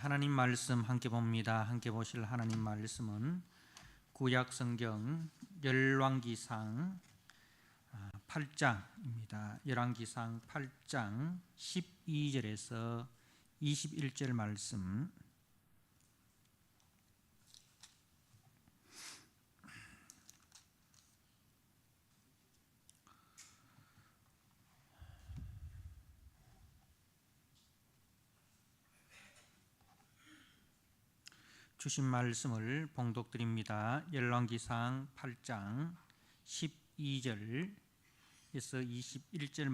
하나님 말씀 함께 봅니다. 함께 보실 하나님 말씀은 구약 성경 열왕기상 8장입니다. 열왕기상 8장 12절에서 21절 말씀. 주신 말씀을 봉독드립니다. 열왕기상 8장 12절에서 21절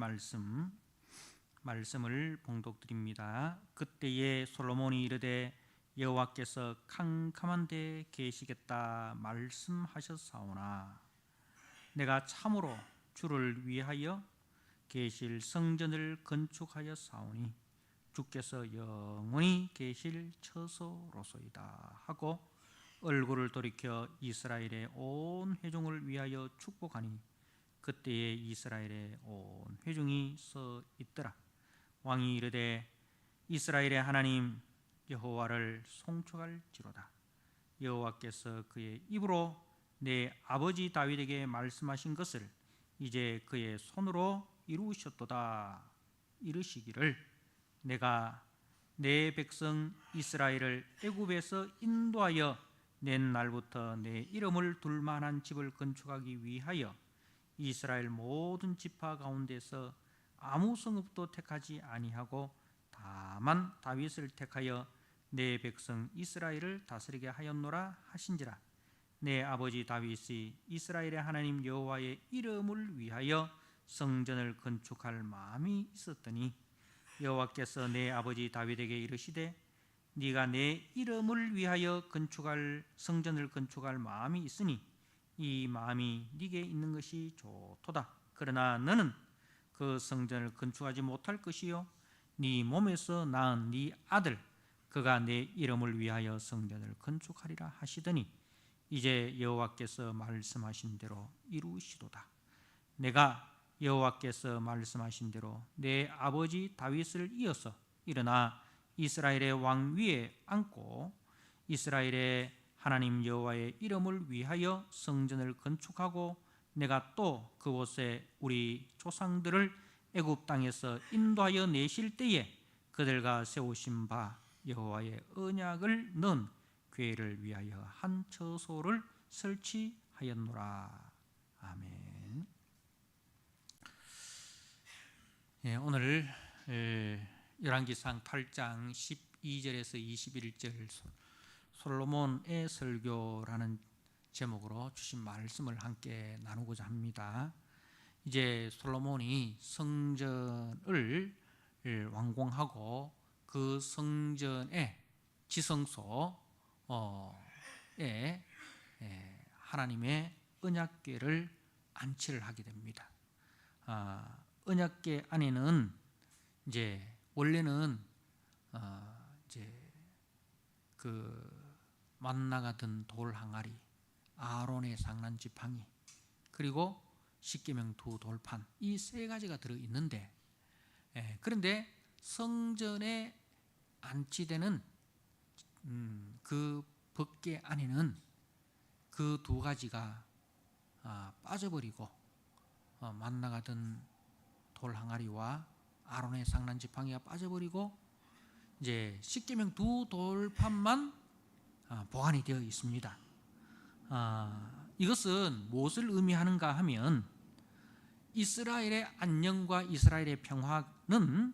말씀을 봉독드립니다. 그때에 솔로몬이 이르되 여호와께서 캄캄한 데 계시겠다 말씀하셨사오나 내가 참으로 주를 위하여 계실 성전을 건축하였사오니 주께서 영원히 계실 처소로소이다 하고 얼굴을 돌이켜 이스라엘의 온 회중을 위하여 축복하니 그때에 이스라엘의 온 회중이 서 있더라. 왕이 이르되 이스라엘의 하나님 여호와를 송축할지로다. 여호와께서 그의 입으로 내 아버지 다윗에게 말씀하신 것을 이제 그의 손으로 이루셨도다. 이르시기를 내가 내 백성 이스라엘을 애굽에서 인도하여 낸 날부터 내 이름을 둘 만한 집을 건축하기 위하여 이스라엘 모든 지파 가운데서 아무 성읍도 택하지 아니하고 다만 다윗을 택하여 내 백성 이스라엘을 다스리게 하였노라 하신지라. 내 아버지 다윗이 이스라엘의 하나님 여호와의 이름을 위하여 성전을 건축할 마음이 있었더니 여호와께서 내 아버지 다윗에게 이르시되 네가 내 이름을 위하여 건축할 성전을 건축할 마음이 있으니 이 마음이 네게 있는 것이 좋도다. 그러나 너는 그 성전을 건축하지 못할 것이요 네 몸에서 낳은 네 아들 그가 내 이름을 위하여 성전을 건축하리라 하시더니 이제 여호와께서 말씀하신 대로 이루시도다. 내가 여호와께서 말씀하신 대로 내 아버지 다윗을 이어서 일어나 이스라엘의 왕 위에 앉고 이스라엘의 하나님 여호와의 이름을 위하여 성전을 건축하고 내가 또 그곳에 우리 조상들을 애굽 땅에서 인도하여 내실 때에 그들과 세우신 바 여호와의 언약을 넣은 궤를 위하여 한 처소를 설치하였노라. 아멘. 오늘 열왕기상 8장 12절에서 21절 솔로몬의 설교라는 제목으로 주신 말씀을 함께 나누고자 합니다. 이제 솔로몬이 성전을 완공하고 그 성전의 지성소에 하나님의 언약궤를 안치를 하게 됩니다. 언약궤 안에는 이제 원래는 이제 그 만나가 든 돌 항아리, 아론의 상란 지팡이, 그리고 십계명 두 돌판 이 세 가지가 들어 있는데 그런데 성전에 안치되는 그 법궤 안에는 그 두 가지가 빠져버리고 만나가 든 돌 항아리와 아론의 상란 지팡이가 빠져버리고 이제 십계명 두 돌판만 보관이 되어 있습니다. 이것은 무엇을 의미하는가 하면 이스라엘의 안녕과 이스라엘의 평화는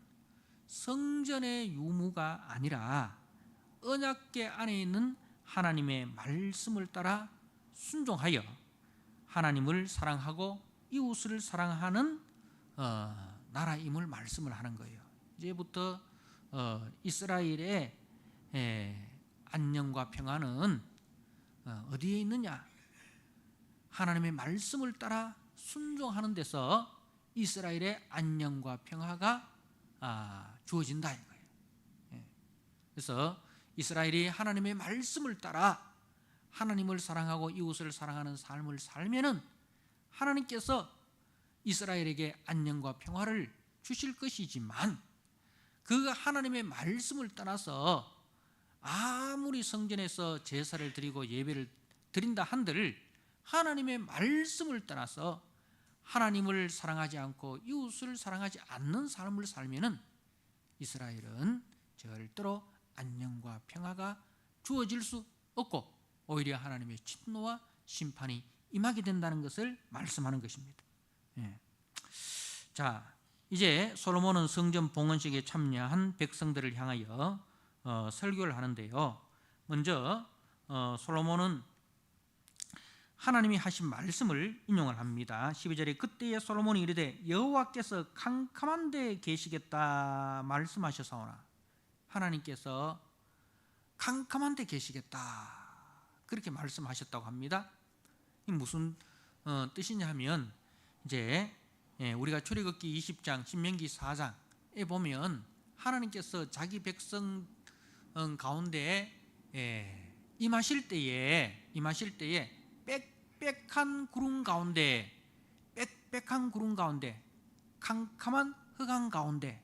성전의 유무가 아니라 언약궤 안에 있는 하나님의 말씀을 따라 순종하여 하나님을 사랑하고 이웃을 사랑하는 나라임을 말씀을 하는 거예요. 이제부터 이스라엘의 안녕과 평화는 어디에 있느냐? 하나님의 말씀을 따라 순종하는 데서 이스라엘의 안녕과 평화가 주어진다 이거예요. 그래서 이스라엘이 하나님의 말씀을 따라 하나님을 사랑하고 이웃을 사랑하는 삶을 살면은 하나님께서 이스라엘에게 안녕과 평화를 주실 것이지만 그 하나님의 말씀을 따라서 아무리 성전에서 제사를 드리고 예배를 드린다 한들 하나님의 말씀을 떠나서 하나님을 사랑하지 않고 이웃을 사랑하지 않는 삶을 살면은 이스라엘은 절대로 안녕과 평화가 주어질 수 없고 오히려 하나님의 진노와 심판이 임하게 된다는 것을 말씀하는 것입니다. 자, 이제 솔로몬은 성전 봉헌식에 참여한 백성들을 향하여 설교를 하는데요. 먼저 솔로몬은 하나님이 하신 말씀을 인용을 합니다. 12절에 그때에 솔로몬이 이르되 여호와께서 캄캄한 데 계시겠다 말씀하셨사오나, 하나님께서 캄캄한 데 계시겠다 그렇게 말씀하셨다고 합니다. 이 무슨 뜻이냐 하면 이제 우리가 출애굽기 20장 신명기 4장에 보면 하나님께서 자기 백성 가운데 임하실 때에 빽빽한 구름 가운데 캄캄한 흑암 가운데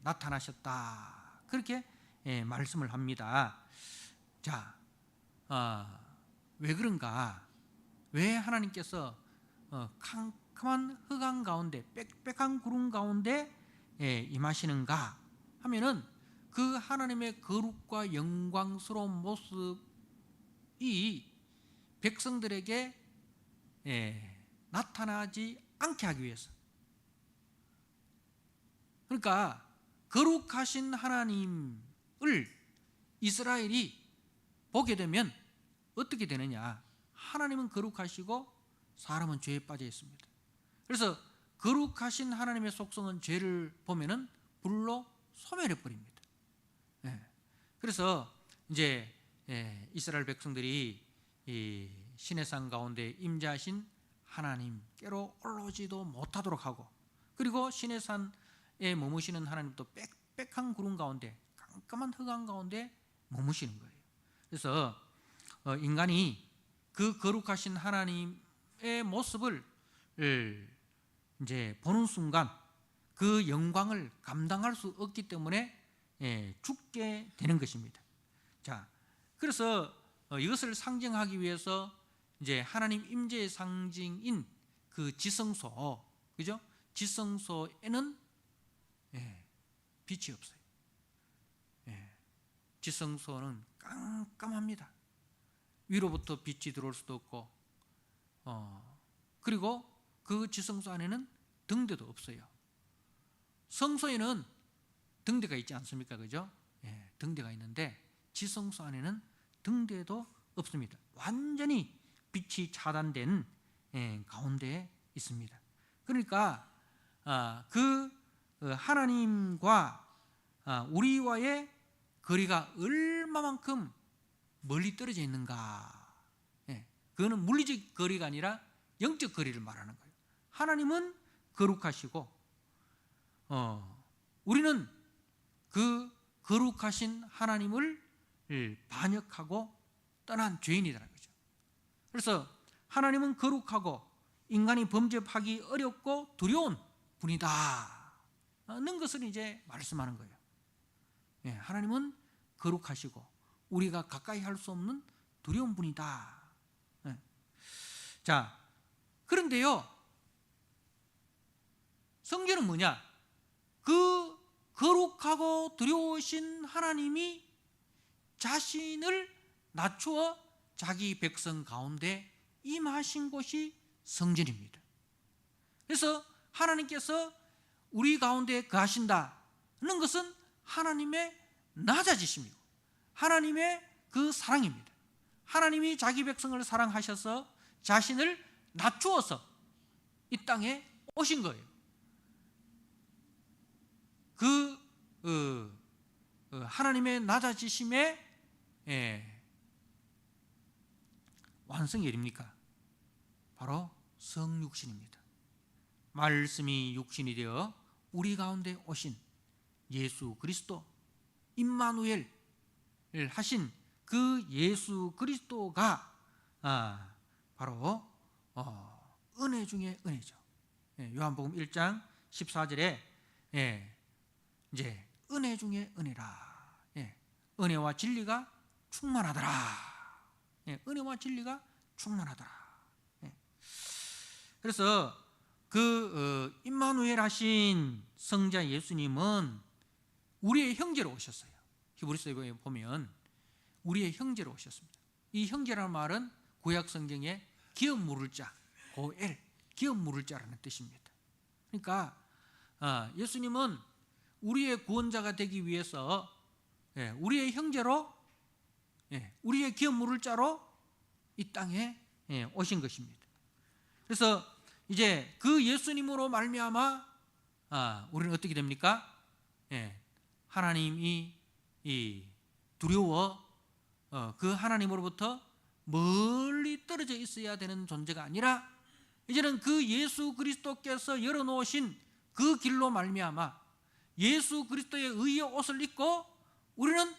나타나셨다 그렇게 말씀을 합니다. 자, 왜 그런가? 왜 하나님께서 캄캄한 흑암 가운데 빽빽한 구름 가운데 임하시는가 하면은 그 하나님의 거룩과 영광스러운 모습이 백성들에게 나타나지 않게 하기 위해서. 그러니까 거룩하신 하나님을 이스라엘이 보게 되면 어떻게 되느냐? 하나님은 거룩하시고 사람은 죄에 빠져 있습니다. 그래서 거룩하신 하나님의 속성은 죄를 보면은 불로 소멸해 버립니다. 그래서 이제 이스라엘 백성들이 이 시내산 가운데 임재하신 하나님께로 올라오지도 못하도록 하고, 그리고 시내산에 머무시는 하나님도 빽빽한 구름 가운데 깜깜한 흑암 가운데 머무시는 거예요. 그래서 인간이 그 거룩하신 하나님의 모습을 이제 보는 순간 그 영광을 감당할 수 없기 때문에 죽게 되는 것입니다. 자, 그래서 이것을 상징하기 위해서 이제 하나님 임재의 상징인 그 지성소, 그죠? 지성소에는 빛이 없어요. 지성소는 깜깜합니다. 위로부터 빛이 들어올 수도 없고, 그리고 그 지성소 안에는 등대도 없어요. 성소에는 등대가 있지 않습니까? 그죠? 등대가 있는데 지성소 안에는 등대도 없습니다. 완전히 빛이 차단된 가운데에 있습니다. 그러니까 그 하나님과 우리와의 거리가 얼마만큼 멀리 떨어져 있는가? 그거는 물리적 거리가 아니라 영적 거리를 말하는 거예요. 하나님은 거룩하시고 우리는 그 거룩하신 하나님을 반역하고 떠난 죄인이라는 거죠. 그래서 하나님은 거룩하고 인간이 범죄하기 어렵고 두려운 분이다 는 것을 이제 말씀하는 거예요. 하나님은 거룩하시고 우리가 가까이 할 수 없는 두려운 분이다. 자, 그런데요, 성경은 뭐냐? 그 거룩하고 두려우신 하나님이 자신을 낮추어 자기 백성 가운데 임하신 곳이 성전입니다. 그래서 하나님께서 우리 가운데 거하신다는 것은 하나님의 낮아지심이고 하나님의 그 사랑입니다. 하나님이 자기 백성을 사랑하셔서 자신을 낮추어서 이 땅에 오신 거예요. 하나님의 낮아지심의 완성이 어딥니까? 바로 성육신입니다. 말씀이 육신이 되어 우리 가운데 오신 예수 그리스도, 임마누엘 하신 그 예수 그리스도가 바로 은혜 중에 은혜죠. 요한복음 1장 14절에 이제 은혜 중에 은혜라, 은혜와 진리가 충만하더라. 예, 은혜와 진리가 충만하더라. 예. 그래서 그 임마누엘 하신 성자 예수님은 우리의 형제로 오셨어요. 히브리서에 보면 우리의 형제로 오셨습니다. 이 형제라는 말은 구약 성경에 기업 물을 자, 고엘, 기업 물을 자라는 뜻입니다. 그러니까 예수님은 우리의 구원자가 되기 위해서 우리의 형제로, 우리의 기업 물을 자로 이 땅에 오신 것입니다. 그래서 이제 그 예수님으로 말미암아 우리는 어떻게 됩니까? 하나님이 두려워 그 하나님으로부터 멀리 떨어져 있어야 되는 존재가 아니라 이제는 그 예수 그리스도께서 열어놓으신 그 길로 말미암아 예수 그리스도의 의의 옷을 입고 우리는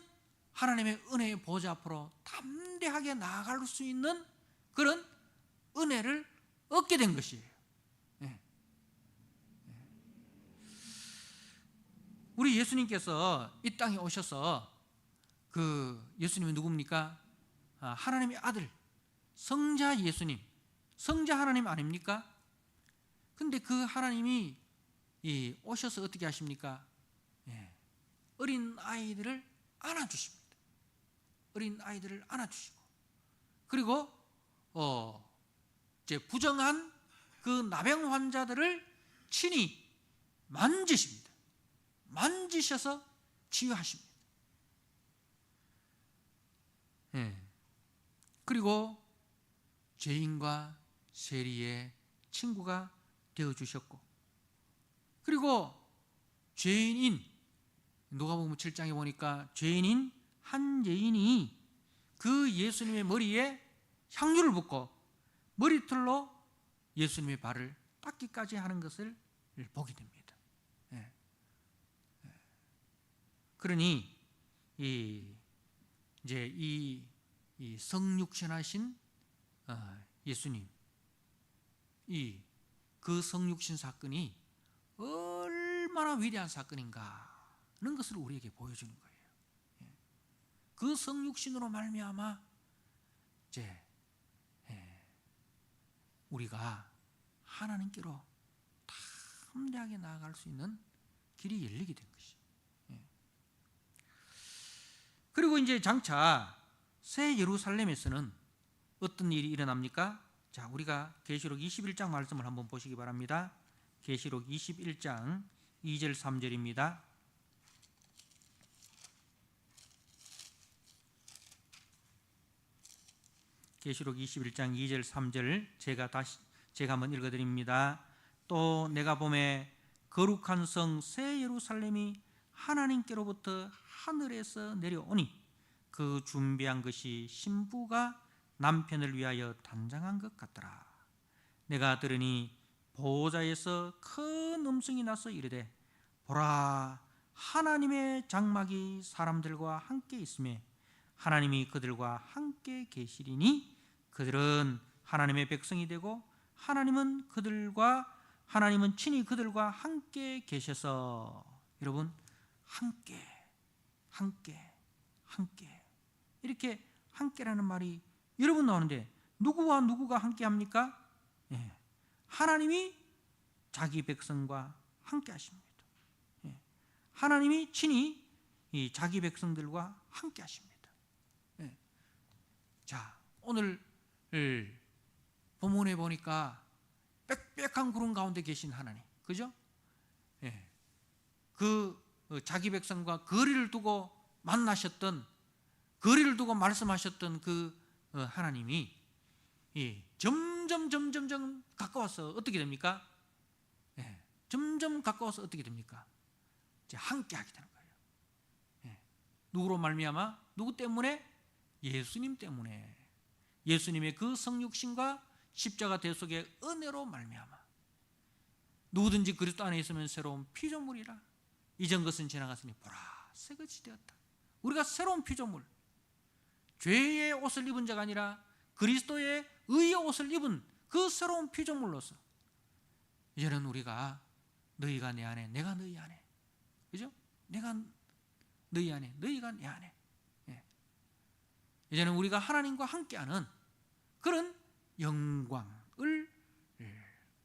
하나님의 은혜의 보좌 앞으로 담대하게 나아갈 수 있는 그런 은혜를 얻게 된 것이에요. 우리 예수님께서 이 땅에 오셔서 그 예수님이 누굽니까? 하나님의 아들, 성자 예수님, 성자 하나님 아닙니까? 근데 그 하나님이 오셔서 어떻게 하십니까? 어린 아이들을 안아주십니다. 어린 아이들을 안아주시고, 그리고 이제 부정한 그 나병 환자들을 친히 만지십니다. 만지셔서 치유하십니다. 그리고 죄인과 세리의 친구가 되어주셨고, 그리고 죄인인, 누가복음 7장에 보니까 죄인인 한 여인이 그 예수님의 머리에 향유를 붓고 머리털로 예수님의 발을 닦기까지 하는 것을 보게 됩니다. 그러니 이제 이 성육신하신 예수님, 그 성육신 사건이 얼마나 위대한 사건인가는 것을 우리에게 보여주는 거예요. 그 성육신으로 말미암아 이제 우리가 하나님께로 담대하게 나아갈 수 있는 길이 열리게 된 것이. 그리고 이제 장차 새 예루살렘에서는 어떤 일이 일어납니까? 자, 우리가 계시록 21장 말씀을 한번 보시기 바랍니다. 계시록 21장 2절 3절입니다. 계시록 21장 2절 3절 제가 한번 읽어드립니다. 또 내가 보매 거룩한 성 새 예루살렘이 하나님께로부터 하늘에서 내려오니 그 준비한 것이 신부가 남편을 위하여 단장한 것 같더라. 내가 들으니 보호자에서 큰 음성이 나서 이르되 보라, 하나님의 장막이 사람들과 함께 있으며 하나님이 그들과 함께 계시리니 그들은 하나님의 백성이 되고 하나님은 친히 그들과 함께 계셔서. 여러분, 함께 이렇게 함께라는 말이 여러 번 나오는데 누구와 누구가 함께 합니까? 하나님이 자기 백성과 함께 하십니다. 하나님이 친히 자기 백성들과 함께 하십니다. 자, 오늘 본문에 보니까 빽빽한 구름 가운데 계신 하나님, 그죠? 그 자기 백성과 거리를 두고 만나셨던, 거리를 두고 말씀하셨던 그 하나님이 점점 가까워서 어떻게 됩니까? 점점 가까워서 어떻게 됩니까? 이제 함께 하게 되는 거예요. 누구로 말미암아? 누구 때문에? 예수님 때문에. 예수님의 그 성육신과 십자가 대속의 은혜로 말미암아 누구든지 그리스도 안에 있으면 새로운 피조물이라. 이전 것은 지나갔으니 보라, 새것이 되었다. 우리가 새로운 피조물, 죄의 옷을 입은 자가 아니라 그리스도의 의의 옷을 입은 그 새로운 피조물로서 이제는 우리가 너희가 내 안에, 내가 너희 안에, 그죠? 내가 너희 안에, 너희가 내 안에, 이제는 우리가 하나님과 함께하는 그런 영광을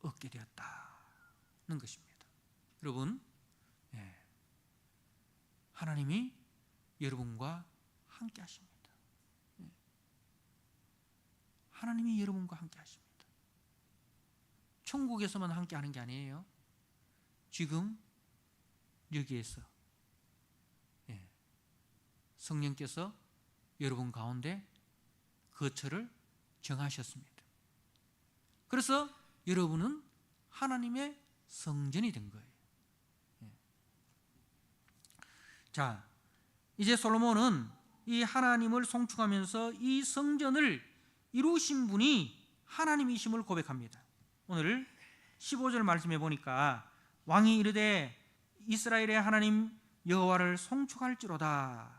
얻게 되었다는 것입니다. 여러분, 하나님이 여러분과 함께 하십니다. 하나님이 여러분과 함께 하십니다. 천국에서만 함께 하는 게 아니에요. 지금 여기에서 성령께서 여러분 가운데 거처를 정하셨습니다. 그래서 여러분은 하나님의 성전이 된 거예요. 자, 이제 솔로몬은 이 하나님을 송축하면서 이 성전을 이루신 분이 하나님이심을 고백합니다. 오늘 15절 말씀해 보니까 왕이 이르되 이스라엘의 하나님 여호와를 송축할지로다.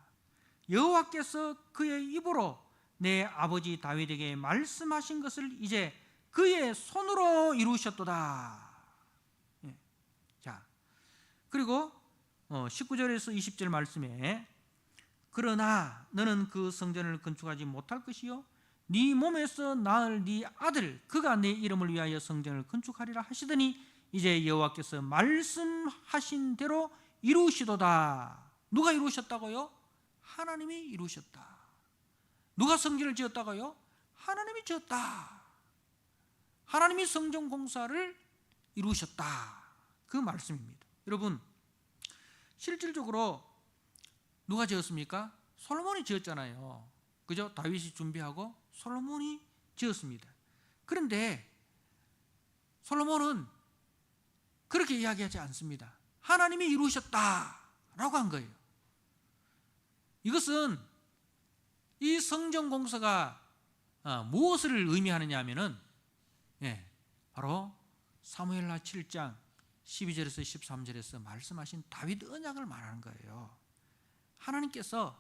여호와께서 그의 입으로 내 아버지 다윗에게 말씀하신 것을 이제 그의 손으로 이루셨도다. 자, 그리고 19절에서 20절 말씀에 그러나 너는 그 성전을 건축하지 못할 것이요 네 몸에서 낳을 네 아들 그가 내 이름을 위하여 성전을 건축하리라 하시더니 이제 여호와께서 말씀하신 대로 이루시도다. 누가 이루셨다고요? 하나님이 이루셨다. 누가 성전을 지었다고요? 하나님이 지었다. 하나님이 성전 공사를 이루셨다. 그 말씀입니다. 여러분, 실질적으로 누가 지었습니까? 솔로몬이 지었잖아요. 그죠? 다윗이 준비하고 솔로몬이 지었습니다. 그런데 솔로몬은 그렇게 이야기하지 않습니다. 하나님이 이루셨다라고 한 거예요. 이것은 이 성전 공사가 무엇을 의미하느냐 하면은 바로 사무엘하 7장 12절에서 13절에서 말씀하신 다윗 언약을 말하는 거예요. 하나님께서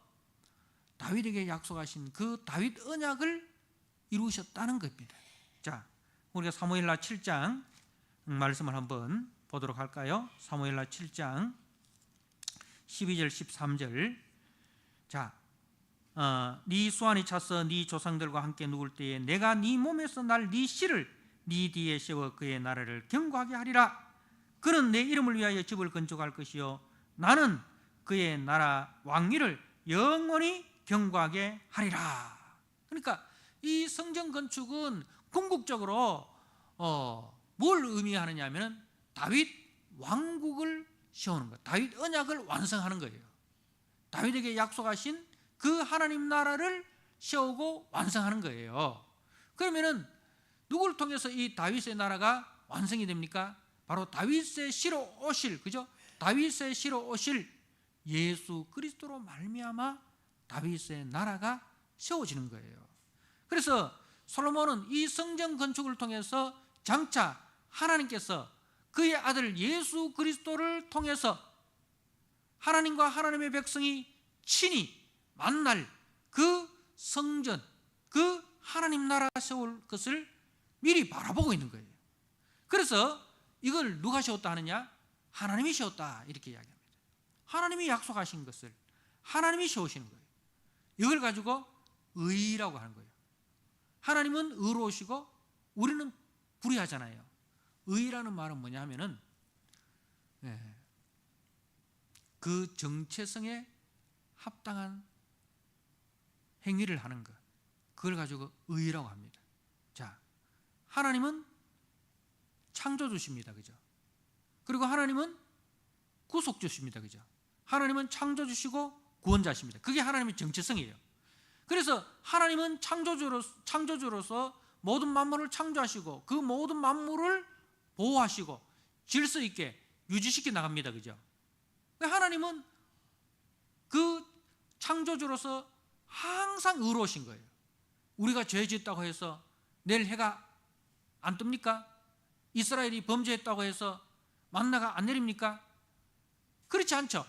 다윗에게 약속하신 그 다윗 언약을 이루셨다는 겁니다. 자, 우리가 사무엘하 7장 말씀을 한번 보도록 할까요? 사무엘하 7장 12절 13절. 자, 네 수완이 차서 네 조상들과 함께 누울 때에 내가 네 몸에서 날 네 씨를 네 뒤에 세워 그의 나라를 견고하게 하리라. 그는 내 이름을 위하여 집을 건축할 것이요 나는 그의 나라 왕위를 영원히 견고하게 하리라. 그러니까 이 성전 건축은 궁극적으로 뭘 의미하느냐 하면 다윗 왕국을 세우는 거예요. 다윗 언약을 완성하는 거예요. 다윗에게 약속하신 그 하나님 나라를 세우고 완성하는 거예요. 그러면은 누구를 통해서 이 다윗의 나라가 완성이 됩니까? 바로 다윗의 씨로 오실, 그죠? 다윗의 씨로 오실 예수 그리스도로 말미암아 다윗의 나라가 세워지는 거예요. 그래서 솔로몬은 이 성전 건축을 통해서 장차 하나님께서 그의 아들 예수 그리스도를 통해서 하나님과 하나님의 백성이 친히 만날 그 성전, 그 하나님 나라 세울 것을 미리 바라보고 있는 거예요. 그래서 이걸 누가 세웠다 하느냐? 하나님이 세웠다 이렇게 이야기합니다. 하나님이 약속하신 것을 하나님이 세우시는 거예요. 이걸 가지고 의라고 하는 거예요. 하나님은 의로우시고 우리는 불의하잖아요. 의라는 말은 뭐냐 하면은 그 정체성에 합당한 행위를 하는 것, 그걸 가지고 의라고 합니다. 자, 하나님은 창조주십니다. 그죠? 그리고 하나님은 구속주십니다. 그죠? 하나님은 창조주시고 구원자십니다. 그게 하나님의 정체성이에요. 그래서 하나님은 창조주로서 모든 만물을 창조하시고 그 모든 만물을 보호하시고 질서 있게 유지시켜 나갑니다. 그죠? 하나님은 그 창조주로서 항상 의로우신 거예요. 우리가 죄 짓다고 해서 내일 해가 안 뜹니까? 이스라엘이 범죄했다고 해서 만나가 안 내립니까? 그렇지 않죠.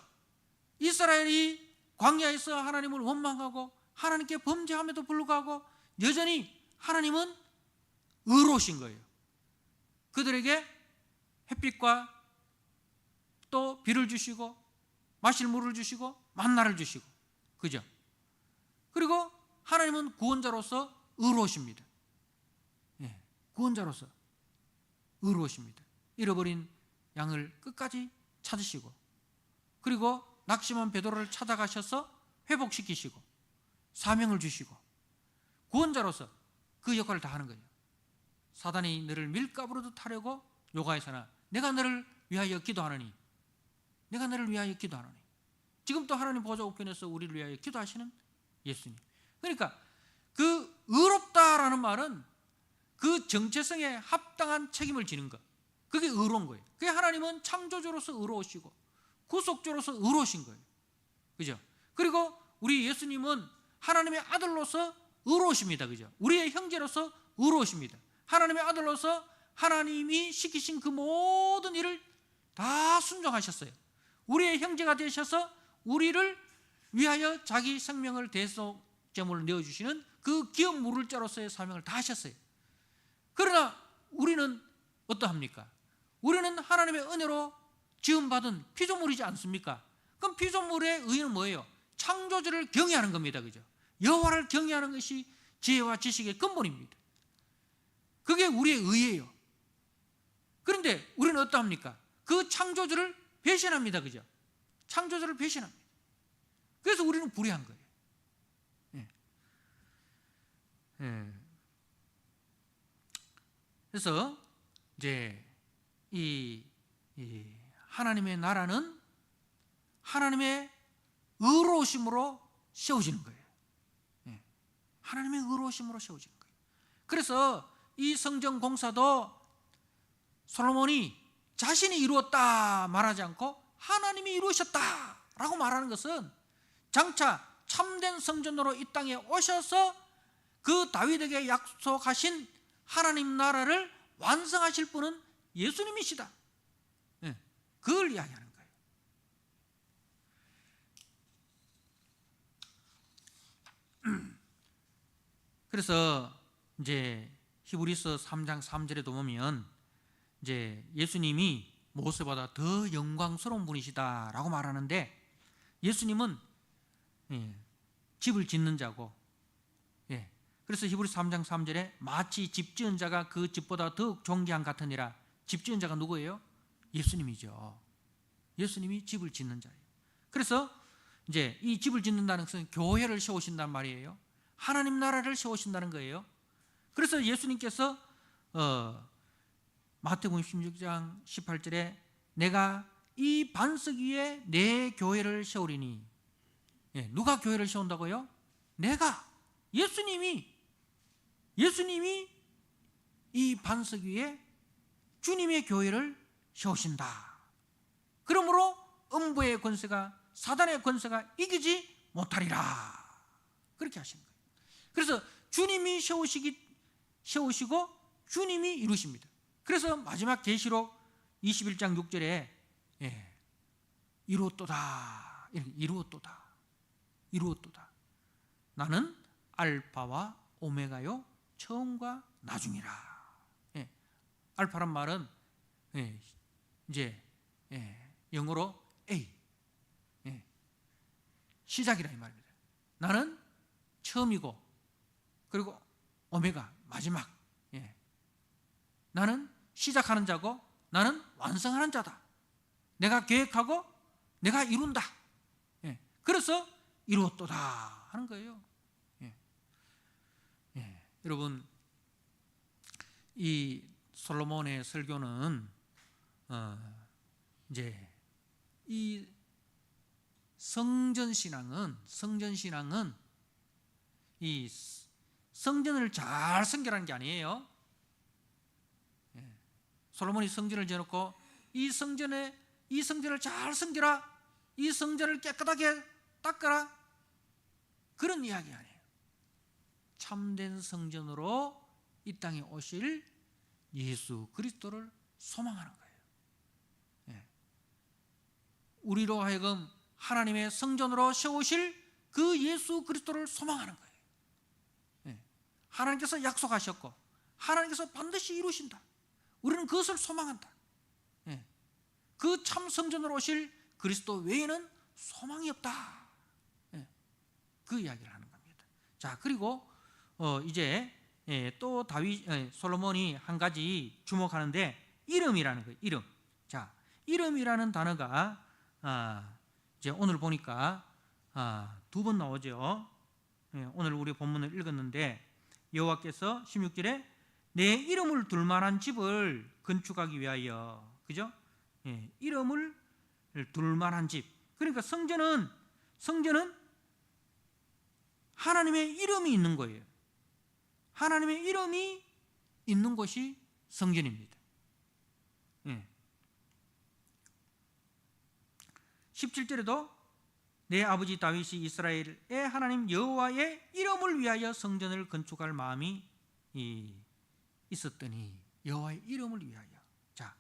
이스라엘이 광야에서 하나님을 원망하고 하나님께 범죄함에도 불구하고 여전히 하나님은 의로우신 거예요. 그들에게 햇빛과 또 비를 주시고 마실 물을 주시고 만나를 주시고, 그죠? 그리고 하나님은 구원자로서 의로우십니다. 구원자로서 의로우십니다. 잃어버린 양을 끝까지 찾으시고, 그리고 낙심한 베드로를 찾아가셔서 회복시키시고 사명을 주시고, 구원자로서 그 역할을 다 하는 거예요. 사단이 너를 밀가부르듯 하려고 요가에서나 내가 너를 위하여 기도하노니, 내가 너를 위하여 기도하노니. 지금 또 하나님 보좌 우편에서 우리를 위하여 기도하시는 예수님. 그러니까 그 의롭다라는 말은 그 정체성에 합당한 책임을 지는 것, 그게 의로운 거예요. 그게 하나님은 창조주로서 의로우시고 구속주로서 의로우신 거예요. 그죠? 그리고 우리 예수님은 하나님의 아들로서 의로우십니다. 그죠? 우리의 형제로서 의로우십니다. 하나님의 아들로서 하나님이 시키신 그 모든 일을 다 순종하셨어요. 우리의 형제가 되셔서 우리를 위하여 자기 생명을 대속제물로 내어주시는 그 기업 물을 자로서의 사명을 다 하셨어요. 그러나 우리는 어떠합니까? 우리는 하나님의 은혜로 지음받은 피조물이지 않습니까? 그럼 피조물의 의의는 뭐예요? 창조주를 경외하는 겁니다. 그죠? 여호와를 경외하는 것이 지혜와 지식의 근본입니다. 그게 우리의 의예요. 그런데 우리는 어떠합니까? 그 창조주를 배신합니다. 그죠? 창조주를 배신합니다. 그래서 우리는 불의한 거예요. 그래서 이제 이 하나님의 나라는 하나님의 의로우심으로 세워지는 거예요. 하나님의 의로우심으로 세워지는 거예요. 그래서 이 성전 공사도 솔로몬이 자신이 이루었다 말하지 않고 하나님이 이루셨다라고 말하는 것은 장차 참된 성전으로 이 땅에 오셔서 그 다윗에게 약속하신 하나님 나라를 완성하실 분은 예수님이시다. 그걸 이야기하는 거예요. 그래서 이제 히브리서 3장 3절에도 보면 이제 예수님이 모세보다 더 영광스러운 분이시다라고 말하는데, 예수님은 집을 짓는 자고, 그래서 히브리서 3장 3절에 마치 집 지은 자가 그 집보다 더욱 존귀한 같으니라. 집 지은 자가 누구예요? 예수님이죠. 예수님이 집을 짓는 자예요. 그래서 이제 이 집을 짓는다는 것은 교회를 세우신단 말이에요. 하나님 나라를 세우신다는 거예요. 그래서 예수님께서 마태복음 16장 18절에 내가 이 반석 위에 내 교회를 세우리니, 누가 교회를 세운다고요? 내가, 예수님이 이 반석 위에 주님의 교회를 세우신다. 그러므로 음부의 권세가, 사단의 권세가 이기지 못하리라. 그렇게 하신 거예요. 그래서 주님이 세우시고 주님이 이루십니다. 그래서 마지막 계시록 21장 6절에 이루었도다, 이루었도다. 나는 알파와 오메가요, 처음과 나중이라. 알파란 말은 이제 영어로 A, 시작이라 이 말입니다. 나는 처음이고, 그리고 오메가 마지막. 나는 시작하는 자고 나는 완성하는 자다. 내가 계획하고 내가 이룬다. 그래서 이루었도다 하는 거예요. 여러분, 이 솔로몬의 설교는 이제 이 성전신앙은 이 성전을 잘 성결하는 게 아니에요. 솔로몬이 성전을 지어놓고 이 성전을 잘 성결하, 이 성전을 깨끗하게 닦아라, 그런 이야기 아니에요. 참된 성전으로 이 땅에 오실 예수 그리스도를 소망하는 거예요. 우리로 하여금 하나님의 성전으로 세우실 그 예수 그리스도를 소망하는 거예요. 하나님께서 약속하셨고 하나님께서 반드시 이루신다. 우리는 그것을 소망한다. 그 참 성전으로 오실 그리스도 외에는 소망이 없다. 그 이야기를 하는 겁니다. 자, 그리고 이제 또 솔로몬이 한 가지 주목하는데 이름이라는 거예요. 이름. 자, 이름이라는 단어가 이제 오늘 보니까 2번 나오죠. 오늘 우리 본문을 읽었는데 여호와께서 16절에 내 이름을 둘 만한 집을 건축하기 위하여, 그죠? 이름을 둘 만한 집. 그러니까 성전은 하나님의 이름이 있는 거예요. 하나님의 이름이 있는 곳이 성전입니다. 17절에도 내 아버지 다윗이 이스라엘의 하나님 여호와의 이름을 위하여 성전을 건축할 마음이 있었더니, 여호와의 이름을 위하여. 자,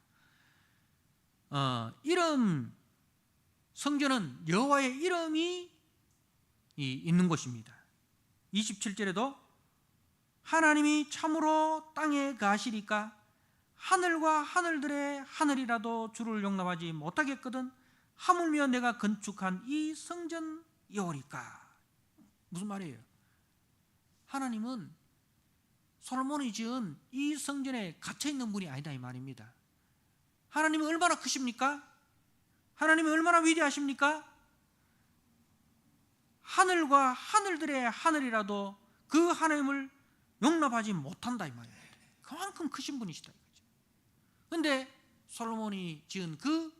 성전은 여호와의 이름이 있는 곳입니다. 27절에도 하나님이 참으로 땅에 가시리까 하늘과 하늘들의 하늘이라도 주를 용납하지 못하겠거든 하물며 내가 건축한 이 성전이오리까. 무슨 말이에요? 하나님은 솔로몬이 지은 이 성전에 갇혀있는 분이 아니다 이 말입니다. 하나님은 얼마나 크십니까? 하나님이 얼마나 위대하십니까? 하늘과 하늘들의 하늘이라도 그 하나님을 용납하지 못한다 이 말입니다. 그만큼 크신 분이시다 이거죠. 그런데 솔로몬이 지은 그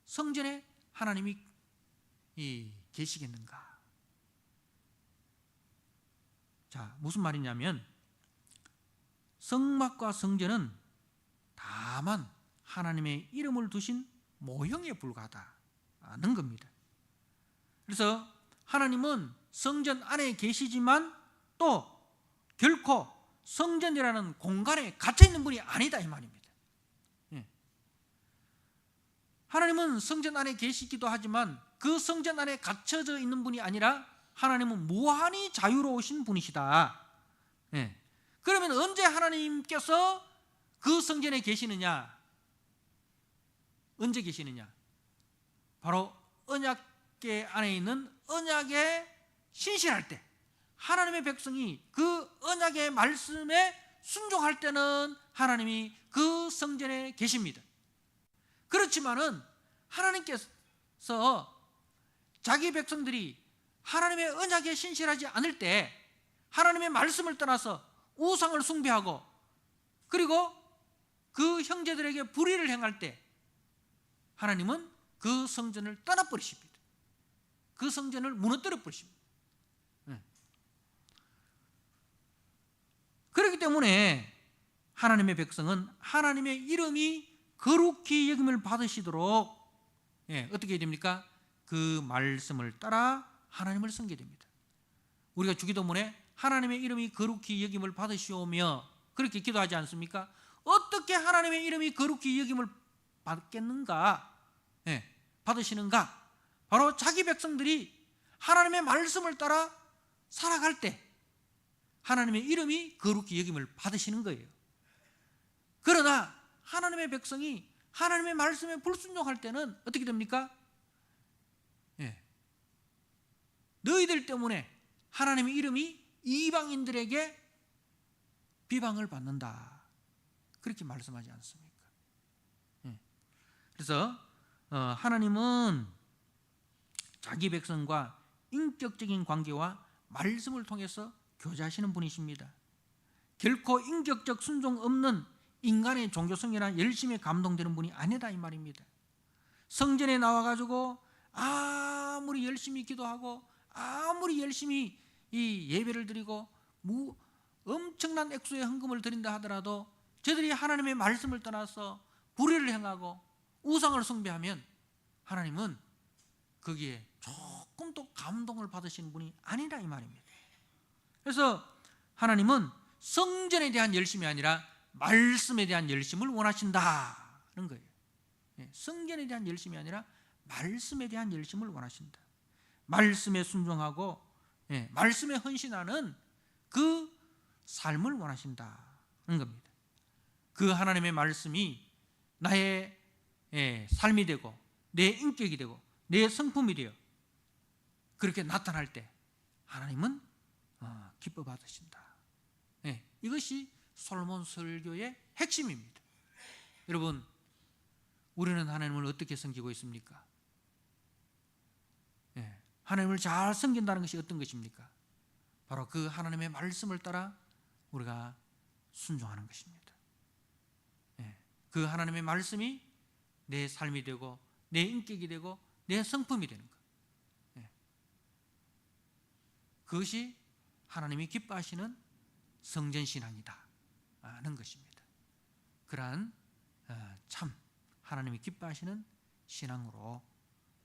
성전에 하나님이 계시겠는가? 자, 무슨 말이냐면 성막과 성전은 다만 하나님의 이름을 두신 모형에 불과하다는 겁니다. 그래서 하나님은 성전 안에 계시지만 또 결코 성전이라는 공간에 갇혀 있는 분이 아니다 이 말입니다. 하나님은 성전 안에 계시기도 하지만 그 성전 안에 갇혀져 있는 분이 아니라 하나님은 무한히 자유로우신 분이시다. 그러면 언제 하나님께서 그 성전에 계시느냐? 언제 계시느냐? 바로 언약궤 안에 있는 언약에 신실할 때, 하나님의 백성이 그 언약의 말씀에 순종할 때는 하나님이 그 성전에 계십니다. 그렇지만은 하나님께서 자기 백성들이 하나님의 언약에 신실하지 않을 때, 하나님의 말씀을 떠나서 우상을 숭배하고 그리고 그 형제들에게 불의를 행할 때 하나님은 그 성전을 떠나버리십니다. 그 성전을 무너뜨려 버리십니다. 그렇기 때문에 하나님의 백성은 하나님의 이름이 거룩히 여김을 받으시도록 어떻게 해야 됩니까? 그 말씀을 따라 하나님을 섬기게 됩니다. 우리가 주기도문에 하나님의 이름이 거룩히 여김을 받으시오며 그렇게 기도하지 않습니까? 어떻게 하나님의 이름이 거룩히 여김을 받겠는가? 받으시는가? 바로 자기 백성들이 하나님의 말씀을 따라 살아갈 때 하나님의 이름이 거룩히 여김을 받으시는 거예요. 그러나 하나님의 백성이 하나님의 말씀에 불순종할 때는 어떻게 됩니까? 너희들 때문에 하나님의 이름이 이방인들에게 비방을 받는다. 그렇게 말씀하지 않습니까? 그래서 하나님은 자기 백성과 인격적인 관계와 말씀을 통해서 교제하시는 분이십니다. 결코 인격적 순종 없는 인간의 종교성이나 열심에 감동되는 분이 아니다 이 말입니다. 성전에 나와가지고 아무리 열심히 기도하고 아무리 열심히 이 예배를 드리고 엄청난 액수의 헌금을 드린다 하더라도 저들이 하나님의 말씀을 떠나서 불의를 행하고 우상을 숭배하면 하나님은 거기에 조금도 감동을 받으시는 분이 아니라 이 말입니다. 그래서 하나님은 성전에 대한 열심이 아니라 말씀에 대한 열심을 원하신다는 거예요. 성전에 대한 열심이 아니라 말씀에 대한 열심을 원하신다. 말씀에 순종하고 말씀에 헌신하는 그 삶을 원하신다는 겁니다. 그 하나님의 말씀이 나의 삶이 되고 내 인격이 되고 내 성품이 되어 그렇게 나타날 때 하나님은 기뻐 받으신다. 네, 이것이 솔로몬 설교의 핵심입니다. 여러분, 우리는 하나님을 어떻게 섬기고 있습니까? 네, 하나님을 잘 섬긴다는 것이 어떤 것입니까? 바로 그 하나님의 말씀을 따라 우리가 순종하는 것입니다. 네, 그 하나님의 말씀이 내 삶이 되고 내 인격이 되고 내 성품이 되는 것. 네, 그것이 하나님이 기뻐하시는 성전신앙이다 하는 것입니다. 그러한 참 하나님이 기뻐하시는 신앙으로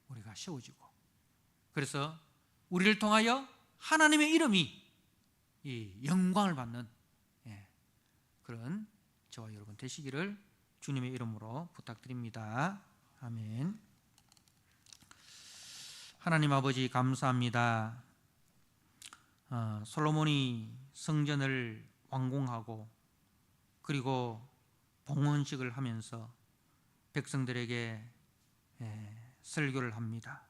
우리가 세워지고, 그래서 우리를 통하여 하나님의 이름이 이 영광을 받는 그런 저와 여러분 되시기를 주님의 이름으로 부탁드립니다. 아멘. 하나님 아버지 감사합니다. 솔로몬이 성전을 완공하고 그리고 봉헌식을 하면서 백성들에게 설교를 합니다.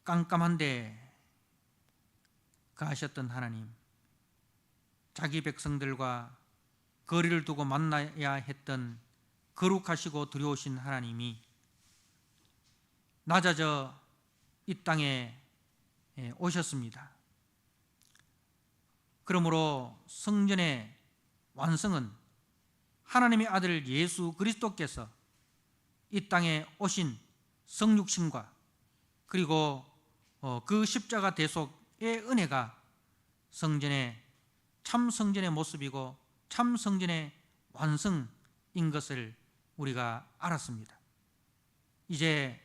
깜깜한데 가하셨던 하나님, 자기 백성들과 거리를 두고 만나야 했던 거룩하시고 두려우신 하나님이 낮아져 이 땅에 오셨습니다. 그러므로 성전의 완성은 하나님의 아들 예수 그리스도께서 이 땅에 오신 성육신과 그리고 그 십자가 대속의 은혜가 참 성전의 모습이고 참 성전의 완성인 것을 우리가 알았습니다. 이제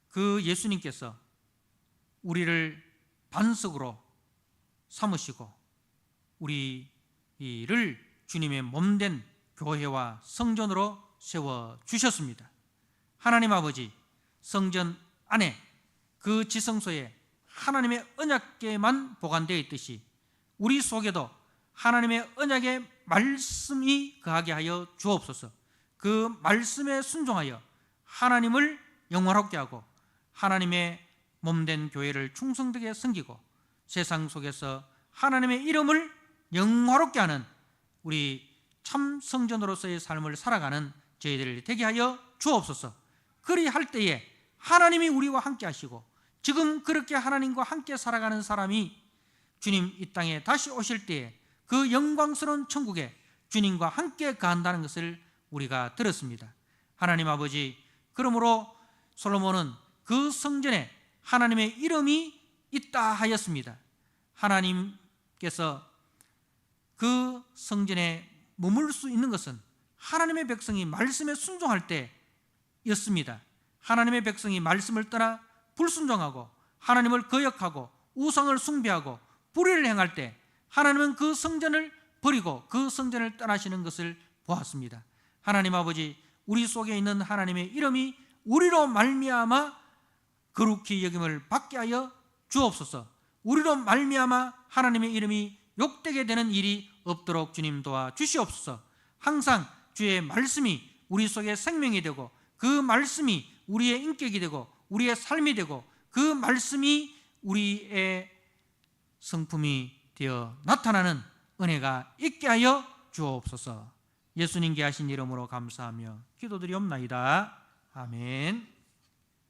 그 예수님께서 우리를 반석으로 삼으시고 우리를 주님의 몸된 교회와 성전으로 세워주셨습니다. 하나님 아버지, 성전 안에 그 지성소에 하나님의 언약궤만 보관되어 있듯이 우리 속에도 하나님의 언약의 말씀이 거하게 하여 주옵소서. 그 말씀에 순종하여 하나님을 영원하게 하고 하나님의 몸된 교회를 충성되게 섬기고 세상 속에서 하나님의 이름을 영화롭게 하는 우리 참 성전으로서의 삶을 살아가는 저희들을 되게 하여 주옵소서. 그리할 때에 하나님이 우리와 함께 하시고 지금 그렇게 하나님과 함께 살아가는 사람이 주님 이 땅에 다시 오실 때에 그 영광스러운 천국에 주님과 함께 거한다는 것을 우리가 들었습니다. 하나님 아버지, 그러므로 솔로몬은 그 성전에 하나님의 이름이 있다 하였습니다. 하나님께서 그 성전에 머물 수 있는 것은 하나님의 백성이 말씀에 순종할 때였습니다. 하나님의 백성이 말씀을 떠나 불순종하고 하나님을 거역하고 우상을 숭배하고 불의를 행할 때 하나님은 그 성전을 버리고 그 성전을 떠나시는 것을 보았습니다. 하나님 아버지, 우리 속에 있는 하나님의 이름이 우리로 말미암아 거룩히 여김을 받게 하여 주옵소서. 우리로 말미암아 하나님의 이름이 욕되게 되는 일이 없도록 주님 도와 주시옵소서. 항상 주의 말씀이 우리 속에 생명이 되고 그 말씀이 우리의 인격이 되고 우리의 삶이 되고 그 말씀이 우리의 성품이 되어 나타나는 은혜가 있게 하여 주옵소서. 예수님께 하신 이름으로 감사하며 기도드리옵나이다. 아멘.